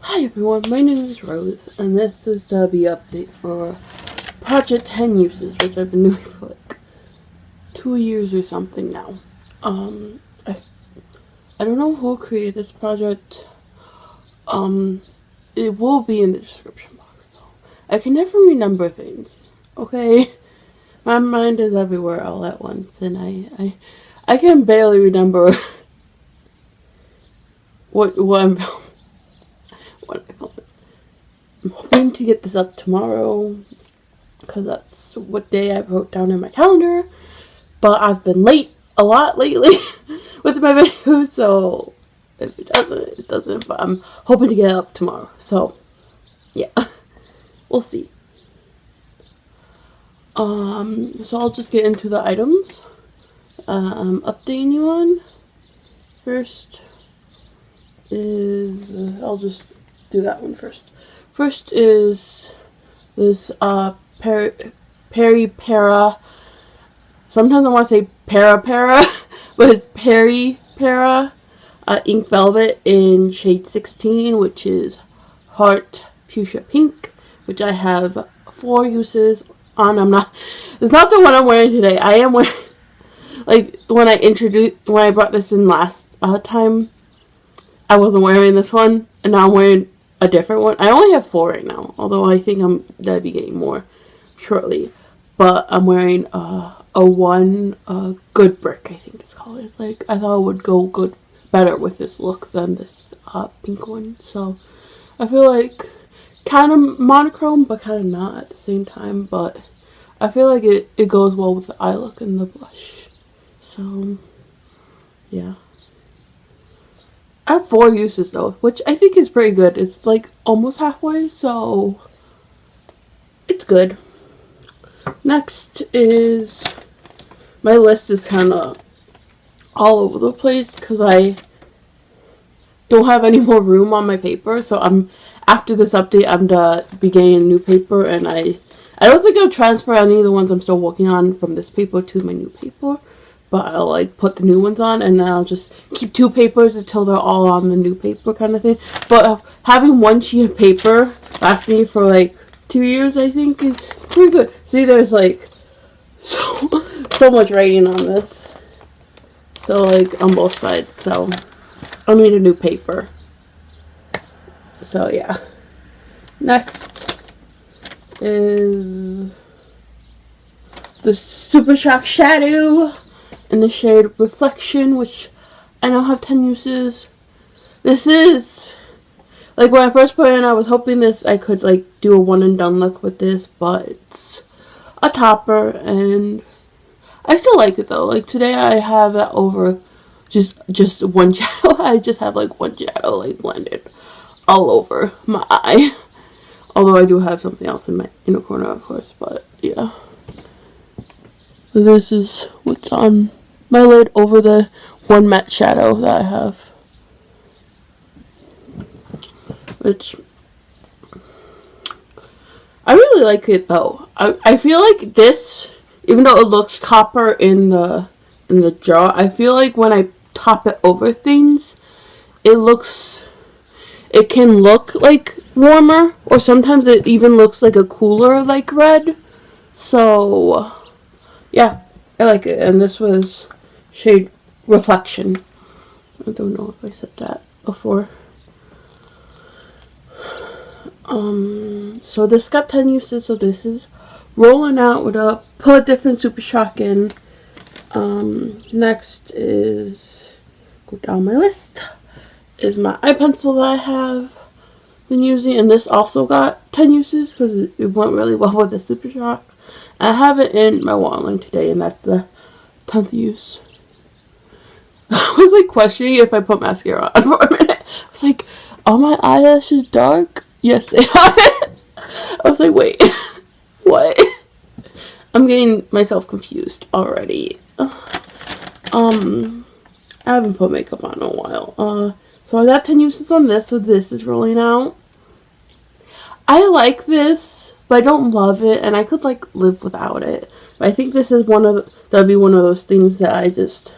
Hi everyone, my name is Rose, and this is the update for Project 10 Uses, which I've been doing for like 2 years or something now. I don't know who created this project. It will be in the description box though. I can never remember things, okay? My mind is everywhere all at once, and I can barely remember what I'm filming. I'm hoping to get this up tomorrow because that's what day I wrote down in my calendar, but I've been late a lot lately with my videos, so if it doesn't, but I'm hoping to get it up tomorrow, so yeah, we'll see. So I'll just get into the items I'm updating you on. First is, I'll just do that one first. First is this peripera. Sometimes I want to say peripera, but it's peripera ink velvet in shade 16, which is heart fuchsia pink, which I have 4 uses on. It's not the one I'm wearing today. I am wearing, like, when I brought this in last time, I wasn't wearing this one, and now I'm wearing a different one. I only have 4 right now, although I think I'll be getting more shortly. But I'm wearing a good brick, I think it's called. It's like, I thought it would go better with this look than this pink one. So I feel like kind of monochrome, but kind of not at the same time. But I feel like it goes well with the eye look and the blush. So yeah. I have 4 uses though, which I think is pretty good. It's like almost halfway, so it's good. Next is, my list is kind of all over the place because I don't have any more room on my paper. So after this update, I'm to be getting a new paper, and I don't think I'll transfer any of the ones I'm still working on from this paper to my new paper. But I'll like put the new ones on, and then I'll just keep 2 papers until they're all on the new paper kind of thing. But having 1 sheet of paper lasts me for like 2 years, I think, is pretty good. See, there's like so much writing on this. So like on both sides, so I'll need a new paper. So yeah. Next is the Super Shock Shadow in the shade Reflection, which I now have 10 uses. This is, like, when I first put it in, I was hoping I could like do a one and done look with this, but it's a topper, and I still like it though. Like today I have it over just one shadow. I just have like 1 shadow like blended all over my eye. Although I do have something else in my inner corner, of course, but yeah. This is what's on my lid over the 1 matte shadow that I have. Which, I really like it though. I feel like this, even though it looks copper in the jar, I feel like when I top it over things, it can look like warmer, or sometimes it even looks like a cooler like red. So yeah, I like it. And this was shade Reflection. I don't know if I said that before. So this got 10 uses, so this is Rolling Out with a put a different Super Shock in. Next is, go down my list, is my eye pencil that I have been using, and this also got 10 uses because it went really well with the Super Shock. I have it in my Rollin today, and that's the 10th use. I was like questioning if I put mascara on for a minute. I was like, are my eyelashes dark? Yes, they are. I was like, wait, what? I'm getting myself confused already. I haven't put makeup on in a while. So I got 10 uses on this, so this is Rolling Out. I like this, but I don't love it, and I could like live without it. But I think this is that'd be one of those things that I just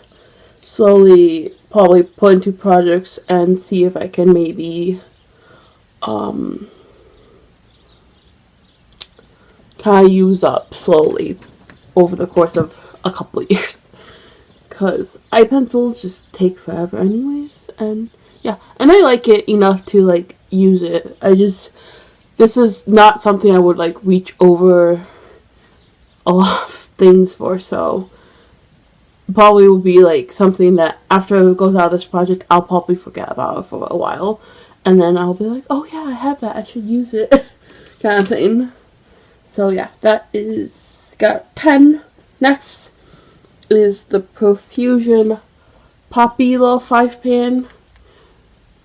slowly probably put into projects and see if I can maybe kind of use up slowly over the course of a couple of years. Because eye pencils just take forever anyways. And yeah, and I like it enough to like use it. This is not something I would like reach over a lot of things for, so probably will be like something that after it goes out of this project, I'll probably forget about it for a while, and then I'll be like, oh yeah, I have that, I should use it, kind of thing. So yeah, that is got 10. Next is the Profusion Poppy little 5-pan,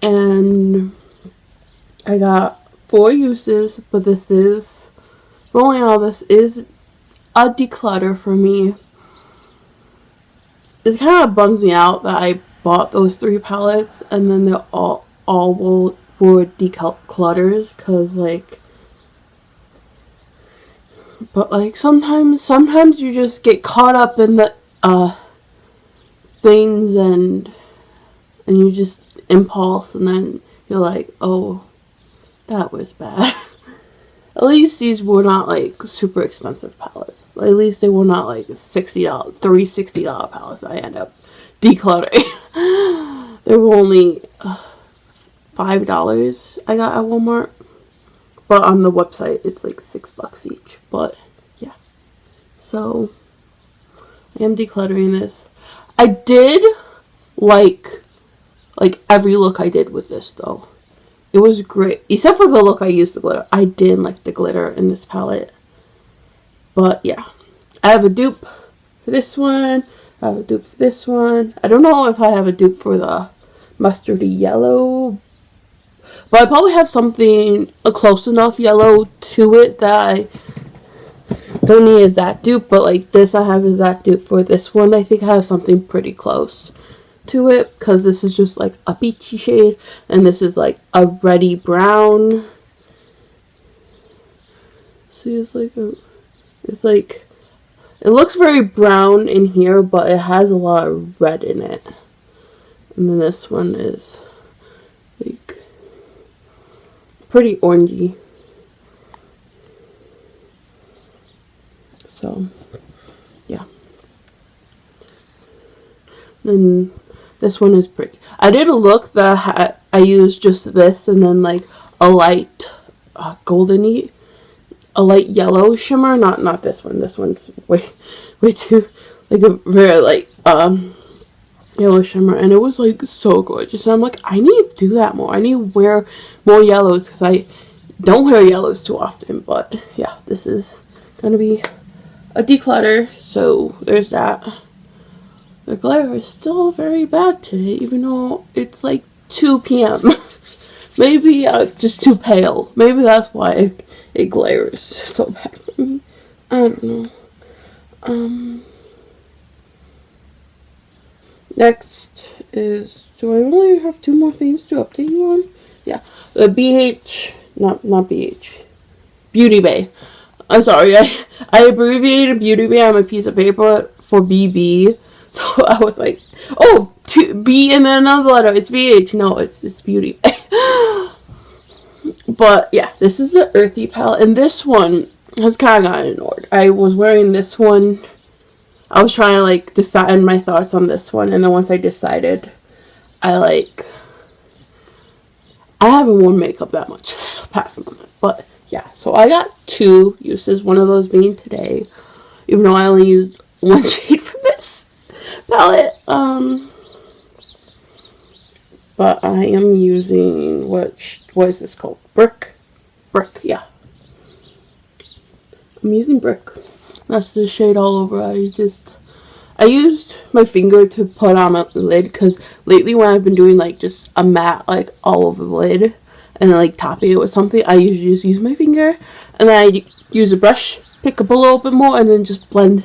and I got 4 uses, but this is rolling all this is a declutter for me. It kind of bums me out that I bought those 3 palettes and then they're all were declutters, cause like, but like sometimes you just get caught up in the things and you just impulse, and then you're like, oh, that was bad. At least these were not like super expensive palettes. At least they were not like $60, $360 palettes that I end up decluttering. They were only $5 I got at Walmart. But on the website it's like $6 each. But yeah. So I am decluttering this. I did like every look I did with this though. It was great. Except for the look I used the glitter. I didn't like the glitter in this palette. But yeah. I have a dupe for this one. I have a dupe for this one. I don't know if I have a dupe for the mustardy yellow. But I probably have something a close enough yellow to it that I don't need as that dupe. But like this I have as that dupe for this one. I think I have something pretty close to it, because this is just like a peachy shade and this is like a reddy brown. See, it looks very brown in here, but it has a lot of red in it. And then this one is like pretty orangey. So yeah. Then this one is pretty. I did a look that I used just this and then like a light goldeny, a light yellow shimmer. Not this one. This one's way too like a very light yellow shimmer, and it was like so gorgeous. And I'm like, I need to do that more. I need to wear more yellows because I don't wear yellows too often. But yeah, this is gonna be a declutter. So there's that. The glare is still very bad today, even though it's like 2 p.m. Maybe just too pale. Maybe that's why it glares so bad for me. I don't know. Next is, do I only have 2 more things to update you on? Yeah, the not BH, Beauty Bay. I'm sorry, I abbreviated Beauty Bay on my piece of paper for BB. So I was like, oh, B and then another letter. It's BH. No, it's Beauty. But yeah, this is the Earthy palette. And this one has kind of gotten ignored. I was wearing this one. I was trying to like decide my thoughts on this one. And then once I decided, I haven't worn makeup that much this past month. But yeah, so I got 2 uses. One of those being today. Even though I only used 1 shade from this palette, but I am using what is this called? Brick, yeah. I'm using Brick. That's the shade all over. I used my finger to put on my lid because lately when I've been doing like just a matte like all over the lid and then like topping it with something, I usually just use my finger and then I use a brush, pick up a little bit more, and then just blend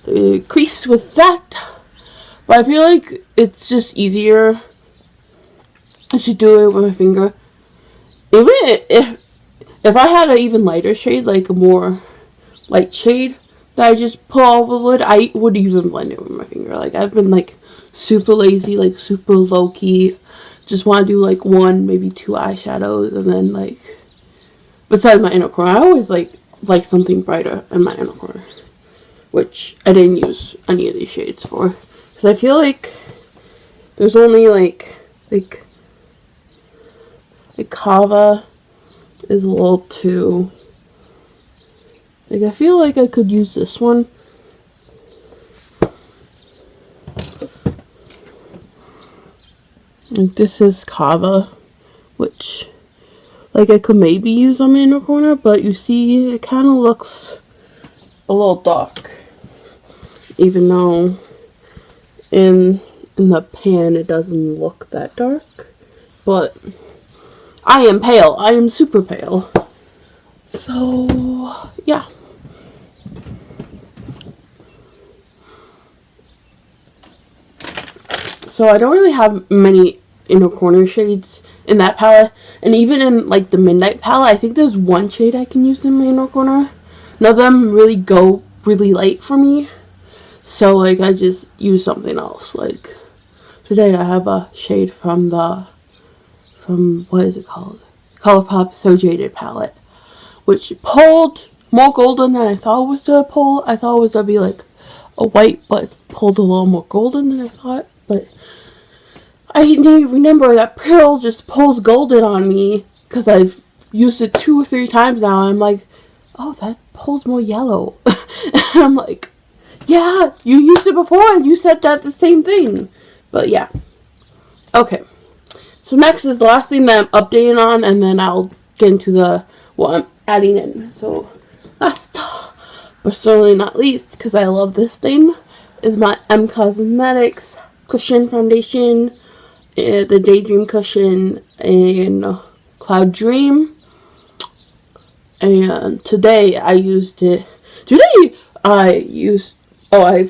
the crease with that. But I feel like it's just easier to do it with my finger. Even if I had an even lighter shade, like a more light shade that I just pull over the lid, I would even blend it with my finger. Like I've been like super lazy, like super low key just want to do like one, maybe two eyeshadows, and then like besides my inner corner, I always like something brighter in my inner corner, which I didn't use any of these shades for, because I feel like there's only like Kava is a little too, like, I feel like I could use this one. Like, this is Kava, which, like, I could maybe use on my inner corner, but you see, it kind of looks a little dark, even though in the pan it doesn't look that dark. But I am pale. I am super pale. So, yeah. So I don't really have many inner corner shades in that palette. And even in like the midnight palette, I think there's one shade I can use in my inner corner. None of them really go really light for me. So like I just use something else. Like today I have a shade from what is it called? Colourpop So Jaded palette, which pulled more golden than I thought it was to pull. I thought it was to be like a white, but it pulled a little more golden than I thought. But I need to remember that Pearl just pulls golden on me because I've used it 2 or 3 times now. I'm like, oh, that pulls more yellow. And I'm like, yeah, you used it before and you said that the same thing. But yeah. Okay. So next is the last thing that I'm updating on, and then I'll get into what I'm adding in. So last, but certainly not least, because I love this thing, is my M Cosmetics Cushion Foundation, the Daydream Cushion in Cloud Dream. And today I used it. I've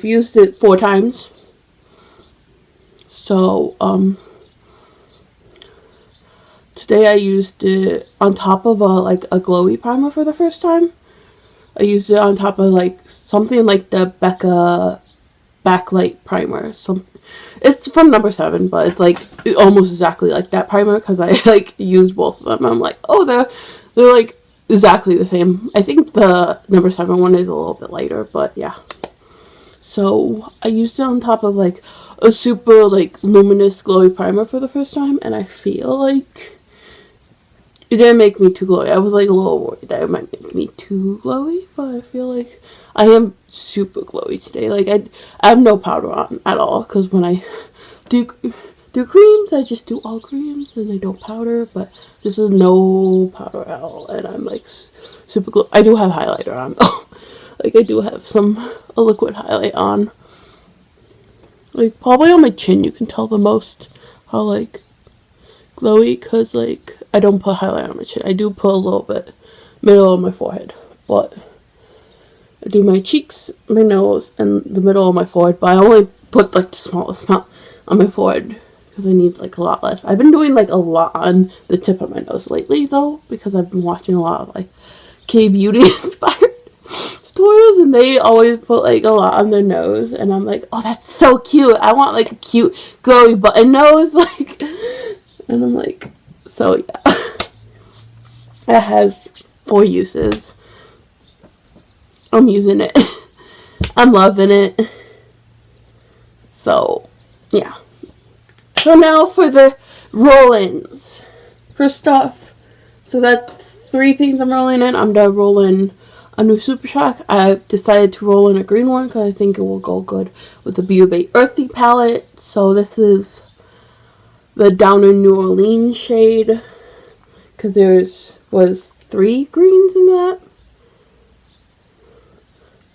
used it 4 times. So, today I used it on top of a glowy primer for the first time. I used it on top of like something like the Becca Backlight primer. It's from number 7, but it's like almost exactly like that primer because I like used both of them. I'm like, oh, they're like exactly the same. I think the number 7 one is a little bit lighter, but yeah. So I used it on top of like a super like luminous glowy primer for the first time, and I feel like it didn't make me too glowy. I was like a little worried that it might make me too glowy, but I feel like I am super glowy today. Like I have no powder on at all, because when I do creams, I just do all creams and I don't powder. But this is no powder at all, and I'm like super glowy. I do have highlighter on though. Like I do have a liquid highlight on. Like probably on my chin you can tell the most how like glowy, because like I don't put highlight on my chin. I do put a little bit middle of my forehead, but I do my cheeks, my nose, and the middle of my forehead. But I only put like the smallest amount on my forehead because I need like a lot less. I've been doing like a lot on the tip of my nose lately though, because I've been watching a lot of like K-beauty inspired tutorials, and they always put like a lot on their nose, and I'm like, oh, that's so cute. I want like a cute glowy button nose, like, and I'm like, so yeah. It has 4 uses. I'm using it. I'm loving it. So yeah. So now for the roll-ins. First off, so that's 3 things I'm rolling in. I'm gonna roll in a new Super Shock. I've decided to roll in a green one because I think it will go good with the Beauty Earthy palette. So this is the Down in New Orleans shade, because was 3 greens in that.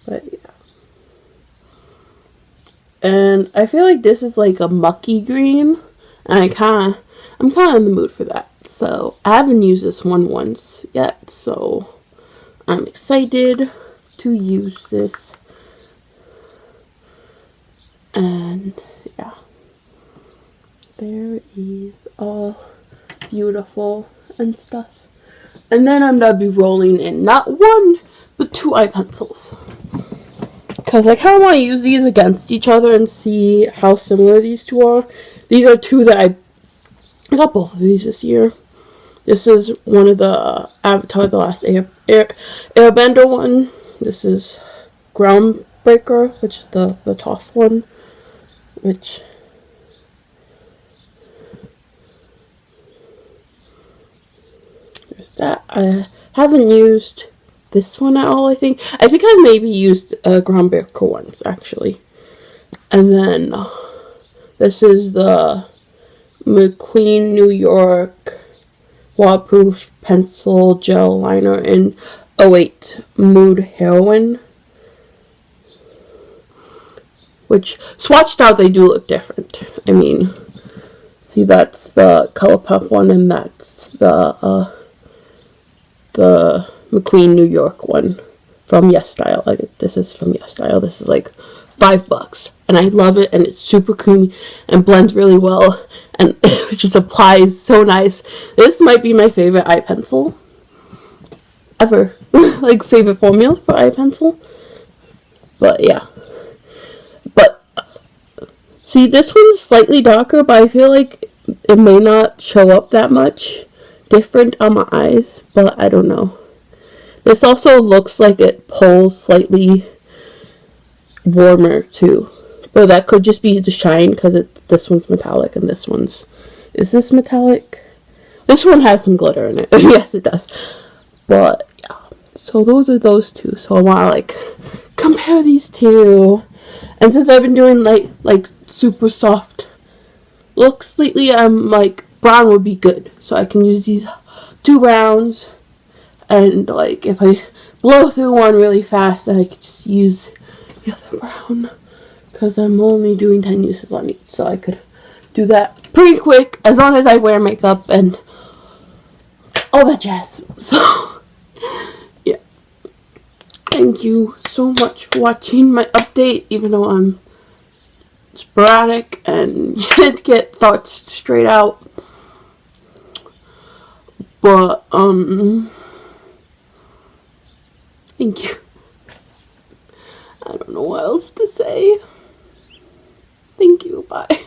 But yeah. And I feel like this is like a mucky green, and I'm kind of in the mood for that. So I haven't used this one once yet, so I'm excited to use this. And yeah, there is all beautiful and stuff. And then I'm gonna be rolling in not 1 but 2 eye pencils, because I kind of want to use these against each other and see how similar these 2 are. These are 2 that I got both of these this year. This is one of the Avatar The Last Airbender one. This is Groundbreaker, which is the top one. Which... there's that. I haven't used this one at all, I think. I think I've maybe used Groundbreaker once, actually. And then this is the McQueen New York waterproof pencil gel liner in 08 Mood Heroine. Which, swatched out, they do look different. I mean, see, that's the ColourPop one, and that's the McQueen New York one from Yes Style. Like, this is from Yes Style. This is like $5, and I love it, and it's super creamy and blends really well, and it just applies so nice. This might be my favorite eye pencil ever. Like, favorite formula for eye pencil. But yeah. But see, this one's slightly darker, but I feel like it may not show up that much different on my eyes, but I don't know. This also looks like it pulls slightly warmer too, but that could just be the shine, because this one's metallic and this one's... is this metallic? This one has some glitter in it. Yes, it does. But yeah, so those are those two. So I want to like compare these two, and since I've been doing like super soft looks lately, I'm like brown would be good, so I can use these two browns, and like if I blow through one really fast, then I could just use the other brown, because I'm only doing 10 uses on each, so I could do that pretty quick as long as I wear makeup and all that jazz. So yeah, thank you so much for watching my update, even though I'm sporadic and can't get thoughts straight out. But thank you. I don't know what else to say. Thank you. Bye.